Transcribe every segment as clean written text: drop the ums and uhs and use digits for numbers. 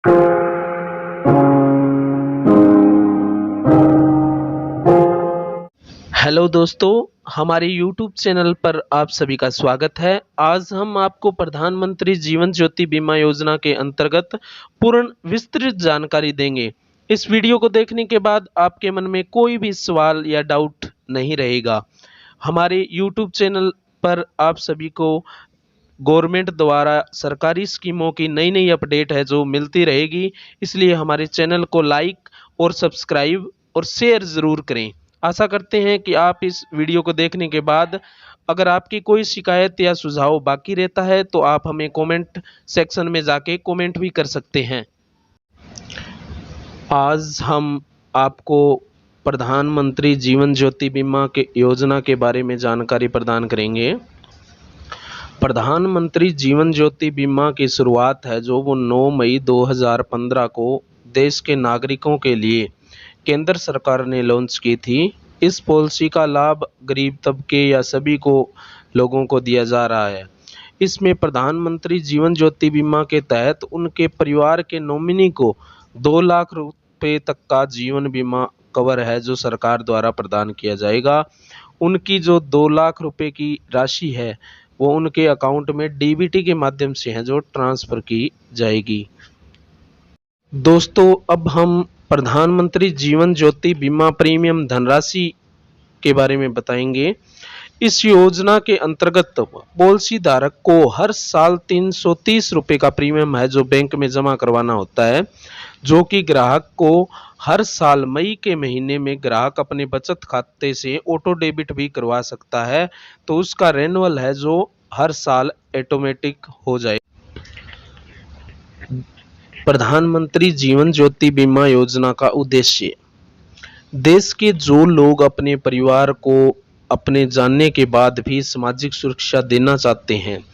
Hello दोस्तों, हमारे YouTube channel पर आप सभी का स्वागत है। आज हम आपको प्रधानमंत्री जीवन ज्योति बीमा योजना के अंतर्गत पूर्ण विस्तृत जानकारी देंगे। इस वीडियो को देखने के बाद आपके मन में कोई भी सवाल या डाउट नहीं रहेगा। हमारे YouTube चैनल पर आप सभी को गवर्नमेंट द्वारा सरकारी स्कीमों की नई नई अपडेट है जो मिलती रहेगी, इसलिए हमारे चैनल को लाइक और सब्सक्राइब और शेयर ज़रूर करें। आशा करते हैं कि आप इस वीडियो को देखने के बाद अगर आपकी कोई शिकायत या सुझाव बाकी रहता है तो आप हमें कमेंट सेक्शन में जाके कमेंट भी कर सकते हैं। आज हम आपको प्रधानमंत्री जीवन ज्योति बीमा के योजना के बारे में जानकारी प्रदान करेंगे। प्रधानमंत्री जीवन ज्योति बीमा की शुरुआत है जो वो 9 मई 2015 को देश के नागरिकों के लिए केंद्र सरकार ने लॉन्च की थी। इस पॉलिसी का लाभ गरीब तबके या सभी को लोगों को दिया जा रहा है। इसमें प्रधानमंत्री जीवन ज्योति बीमा के तहत उनके परिवार के नॉमिनी को 2 लाख रुपए तक का जीवन बीमा कवर है जो सरकार द्वारा प्रदान किया जाएगा। उनकी जो 2 लाख रुपए की राशि है वो उनके अकाउंट में डीबीटी के माध्यम से है जो ट्रांसफर की जाएगी। दोस्तों, अब हम प्रधानमंत्री जीवन ज्योति बीमा प्रीमियम धनराशि के बारे में बताएंगे। इस योजना के अंतर्गत पॉलिसी धारक को हर साल 330 रुपए का प्रीमियम है जो बैंक में जमा करवाना होता है, जो कि ग्राहक को हर साल मई के महीने में ग्राहक अपने बचत खाते से ऑटो डेबिट भी करवा सकता है, तो उसका रेन्युअल है जो हर साल ऑटोमेटिक हो जाए। प्रधानमंत्री जीवन ज्योति बीमा योजना का उद्देश्य देश के जो लोग अपने परिवार को अपने जानने के बाद भी सामाजिक सुरक्षा देना चाहते हैं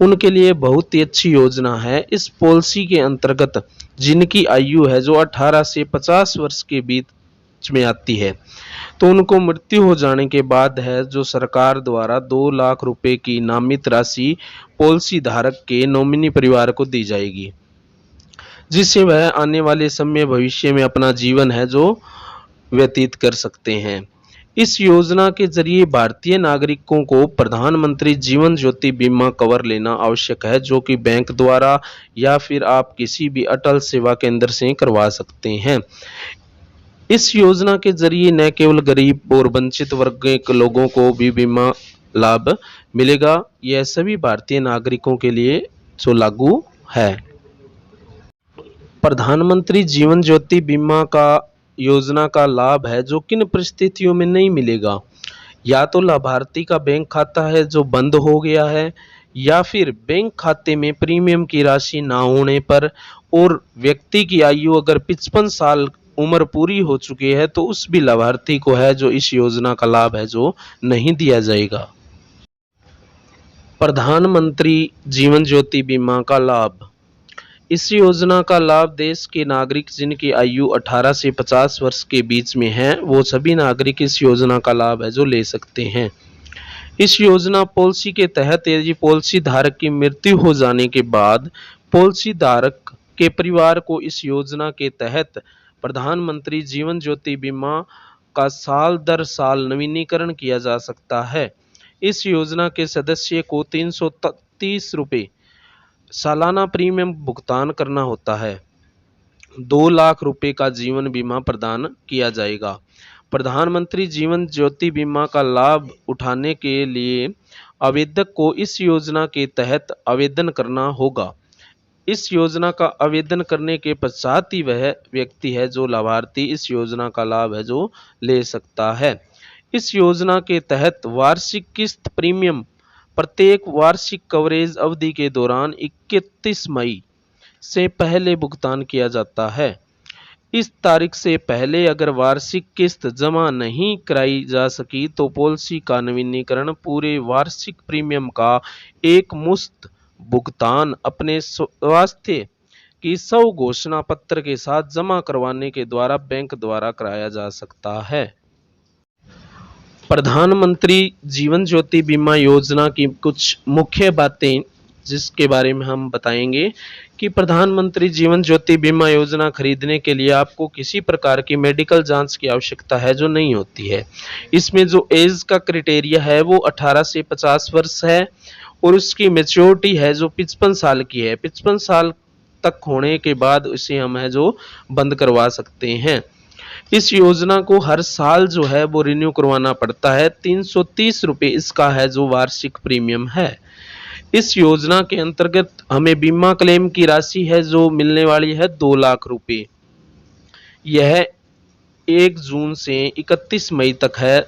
उनके लिए बहुत ही अच्छी योजना है। इस पॉलिसी के अंतर्गत जिनकी आयु है जो 18 से 50 वर्ष के बीच में आती है, तो उनको मृत्यु हो जाने के बाद है जो सरकार द्वारा 2 लाख रुपए की नामित राशि पॉलिसी धारक के नॉमिनी परिवार को दी जाएगी, जिससे वह आने वाले समय भविष्य में अपना जीवन है जो व्यतीत कर सकते हैं। इस योजना के जरिए भारतीय नागरिकों को प्रधानमंत्री जीवन ज्योति बीमा कवर लेना आवश्यक है, जो कि बैंक द्वारा या फिर आप किसी भी अटल सेवा केंद्र से करवा सकते हैं। इस योजना के जरिए न केवल गरीब और वंचित वर्ग के लोगों को भी बीमा लाभ मिलेगा, यह सभी भारतीय नागरिकों के लिए जो लागू है। प्रधानमंत्री जीवन ज्योति बीमा का योजना का लाभ है जो किन परिस्थितियों में नहीं मिलेगा। या तो लाभार्थी का बैंक खाता है जो बंद हो गया है, या फिर बैंक खाते में प्रीमियम की राशि ना होने पर, और व्यक्ति की आयु अगर 55 साल उम्र पूरी हो चुकी है तो उस भी लाभार्थी को है जो इस योजना का लाभ है जो नहीं दिया जाएगा। प्रधानमंत्री जीवन ज्योति बीमा का लाभ। इस योजना का लाभ देश के नागरिक जिनकी आयु 18 से 50 वर्ष के बीच में है वो सभी नागरिक इस योजना का लाभ है जो ले सकते हैं। इस योजना पॉलिसी के तहत यदि पॉलिसी धारक की मृत्यु हो जाने के बाद पॉलिसी धारक के परिवार को इस योजना के तहत प्रधानमंत्री जीवन ज्योति बीमा का साल दर साल नवीनीकरण किया जा सकता है। इस योजना के सदस्य को 330 रुपये सालाना प्रीमियम भुगतान करना होता है। 2 लाख रुपए का जीवन बीमा प्रदान किया जाएगा। प्रधानमंत्री जीवन ज्योति बीमा का लाभ उठाने के लिए आवेदक को इस योजना के तहत आवेदन करना होगा। इस योजना का आवेदन करने के पश्चात ही वह व्यक्ति है जो लाभार्थी इस योजना का लाभ है जो ले सकता है। इस योजना के तहत वार्षिक किस्त प्रीमियम प्रत्येक वार्षिक कवरेज अवधि के दौरान 31 मई से पहले भुगतान किया जाता है। इस तारीख से पहले अगर वार्षिक किस्त जमा नहीं कराई जा सकी तो पॉलिसी का नवीनीकरण पूरे वार्षिक प्रीमियम का एक मुश्त भुगतान अपने स्वास्थ्य की 100 घोषणा पत्र के साथ जमा करवाने के द्वारा बैंक द्वारा कराया जा सकता है। प्रधानमंत्री जीवन ज्योति बीमा योजना की कुछ मुख्य बातें जिसके बारे में हम बताएंगे कि प्रधानमंत्री जीवन ज्योति बीमा योजना खरीदने के लिए आपको किसी प्रकार की मेडिकल जांच की आवश्यकता है जो नहीं होती है। इसमें जो एज का क्राइटेरिया है वो 18 से 50 वर्ष है और उसकी मैच्योरिटी है जो 55 साल की है। 55 साल तक होने के बाद इसे हम है जो बंद करवा सकते हैं। इस योजना को हर साल जो है वो रिन्यू करवाना पड़ता है। 330 रुपये इसका है जो वार्षिक प्रीमियम है। इस योजना के अंतर्गत हमें बीमा क्लेम की राशि है जो मिलने वाली है 2 लाख रुपए। यह 1 जून से 31 मई तक है।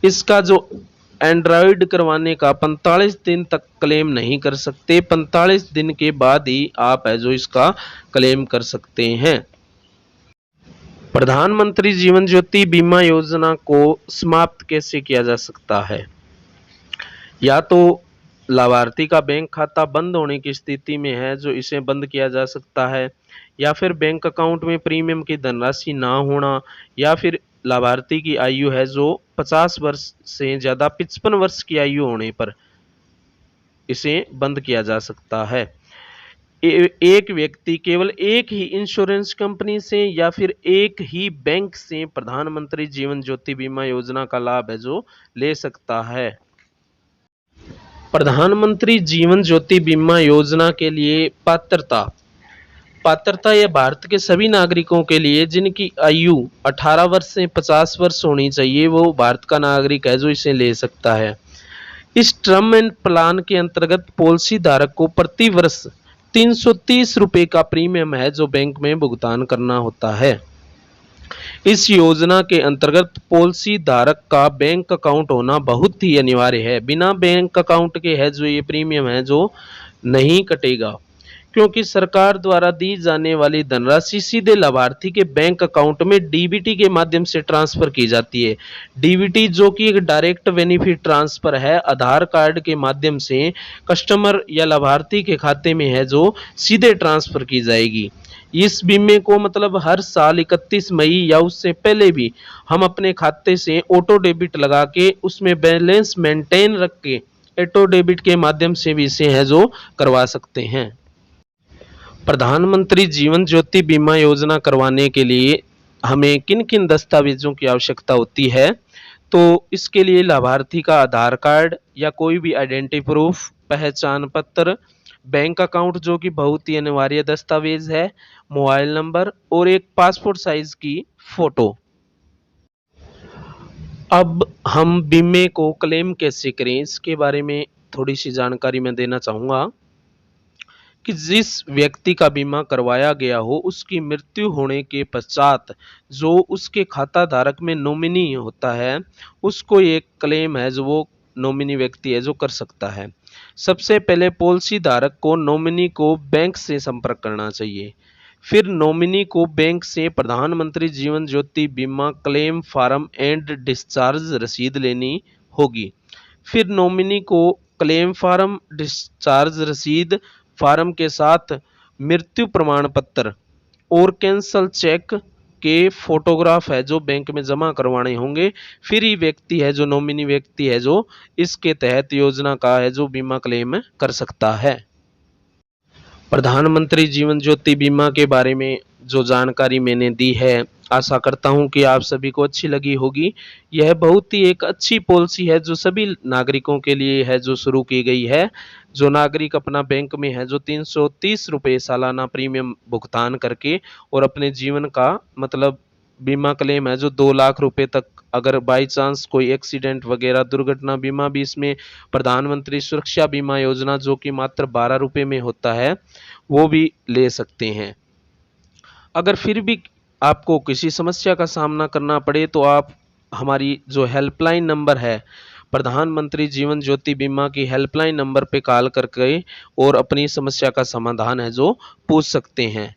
इसका जो एंड्रॉयड करवाने का 45 दिन तक क्लेम नहीं कर सकते। 45 दिन के बाद ही आप है जो इसका क्लेम कर सकते हैं। प्रधानमंत्री जीवन ज्योति बीमा योजना को समाप्त कैसे किया जा सकता है? या तो लाभार्थी का बैंक खाता बंद होने की स्थिति में है जो इसे बंद किया जा सकता है, या फिर बैंक अकाउंट में प्रीमियम की धनराशि ना होना, या फिर लाभार्थी की आयु है जो 50 वर्ष से ज़्यादा 55 वर्ष की आयु होने पर इसे बंद किया जा सकता है। एक व्यक्ति केवल एक ही इंश्योरेंस कंपनी से या फिर एक ही बैंक से प्रधानमंत्री जीवन ज्योति बीमा योजना का लाभ है जो ले सकता है। प्रधानमंत्री जीवन ज्योति बीमा योजना के लिए पात्रता यह भारत के सभी नागरिकों के लिए जिनकी आयु 18 वर्ष से 50 वर्ष होनी चाहिए, वो भारत का नागरिक है जो इसे ले सकता है। इस टर्म एंड प्लान के अंतर्गत पॉलिसी धारक को प्रति वर्ष 330 रुपये का प्रीमियम है जो बैंक में भुगतान करना होता है। इस योजना के अंतर्गत पॉलिसी धारक का बैंक अकाउंट होना बहुत ही अनिवार्य है। बिना बैंक अकाउंट के है जो ये प्रीमियम है जो नहीं कटेगा, क्योंकि सरकार द्वारा दी जाने वाली धनराशि सीधे लाभार्थी के बैंक अकाउंट में डीबीटी के माध्यम से ट्रांसफर की जाती है। डीबीटी जो कि एक डायरेक्ट बेनिफिट ट्रांसफर है, आधार कार्ड के माध्यम से कस्टमर या लाभार्थी के खाते में है जो सीधे ट्रांसफर की जाएगी। इस बीमे को मतलब हर साल 31 मई या उससे पहले भी हम अपने खाते से ऑटो डेबिट लगा के उसमें बैलेंस मेंटेन रख के ऑटो डेबिट के माध्यम से भी इसे है जो करवा सकते हैं। प्रधानमंत्री जीवन ज्योति बीमा योजना करवाने के लिए हमें किन किन दस्तावेजों की आवश्यकता होती है? तो इसके लिए लाभार्थी का आधार कार्ड या कोई भी आइडेंटिटी प्रूफ, पहचान पत्र, बैंक अकाउंट जो कि बहुत ही अनिवार्य दस्तावेज है, मोबाइल नंबर और एक पासपोर्ट साइज की फोटो। अब हम बीमे को क्लेम कैसे करें इसके बारे में थोड़ी सी जानकारी मैं देना चाहूँगा कि जिस व्यक्ति का बीमा करवाया गया हो उसकी मृत्यु होने के पश्चात जो उसके खाता धारक में नॉमिनी होता है उसको एक क्लेम है जो वो नॉमिनी व्यक्ति है जो कर सकता है। सबसे पहले पॉलिसी धारक को नॉमिनी को बैंक से संपर्क करना चाहिए। फिर नॉमिनी को बैंक से प्रधानमंत्री जीवन ज्योति बीमा क्लेम फार्म एंड डिस्चार्ज रसीद लेनी होगी। फिर नॉमिनी को क्लेम फार्म, डिस्चार्ज रसीद फार्म के साथ मृत्यु प्रमाण पत्र और कैंसल चेक के फोटोग्राफ है जो बैंक में जमा करवाने होंगे। फिर ही व्यक्ति है जो नॉमिनी व्यक्ति है जो इसके तहत योजना का है जो बीमा क्लेम कर सकता है। प्रधानमंत्री जीवन ज्योति बीमा के बारे में जो जानकारी मैंने दी है, आशा करता हूं कि आप सभी को अच्छी लगी होगी। यह बहुत ही एक अच्छी पॉलिसी है जो सभी नागरिकों के लिए है जो शुरू की गई है। जो नागरिक अपना बैंक में है जो 330 रुपये सालाना प्रीमियम भुगतान करके और अपने जीवन का मतलब बीमा क्लेम है जो 2 लाख रुपए तक, अगर बाई चांस कोई एक्सीडेंट वगैरह दुर्घटना बीमा भी इसमें प्रधानमंत्री सुरक्षा बीमा योजना जो कि मात्र 12 रुपये में होता है वो भी ले सकते हैं। अगर फिर भी आपको किसी समस्या का सामना करना पड़े तो आप हमारी जो हेल्पलाइन नंबर है प्रधानमंत्री जीवन ज्योति बीमा की हेल्पलाइन नंबर पे कॉल करके और अपनी समस्या का समाधान है जो पूछ सकते हैं।